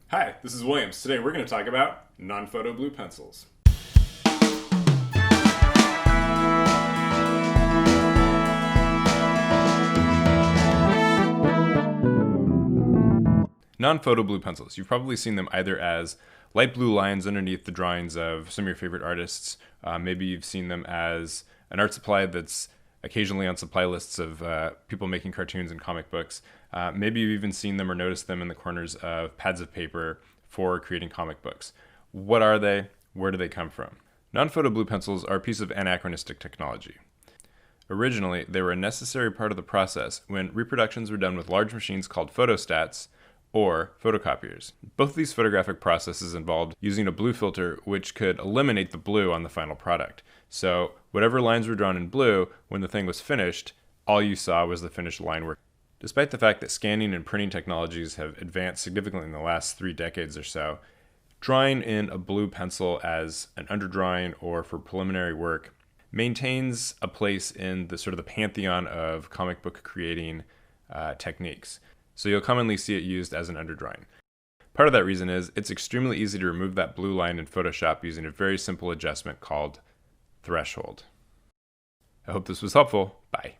Hi, this is Williams. Today we're going to talk about non-photoblue pencils. Non-photoblue pencils. You've probably seen them either as light blue lines underneath the drawings of some of your favorite artists. Maybe you've seen them as an art supply that's occasionally on supply lists of people making cartoons and comic books. Maybe you've even seen them or noticed them in the corners of pads of paper for creating comic books. What are they? Where do they come from? Non-photo blue pencils are a piece of anachronistic technology. Originally, they were a necessary part of the process when reproductions were done with large machines called photostats or photocopiers. Both of these photographic processes involved using a blue filter which could eliminate the blue on the final product. So whatever lines were drawn in blue, when the thing was finished, all you saw was the finished line work. Despite the fact that scanning and printing technologies have advanced significantly in the last 3 decades or so, drawing in a blue pencil as an underdrawing or for preliminary work maintains a place in the sort of the pantheon of comic book creating techniques. So you'll commonly see it used as an underdrawing. Part of that reason is it's extremely easy to remove that blue line in Photoshop using a very simple adjustment called threshold. I hope this was helpful. Bye.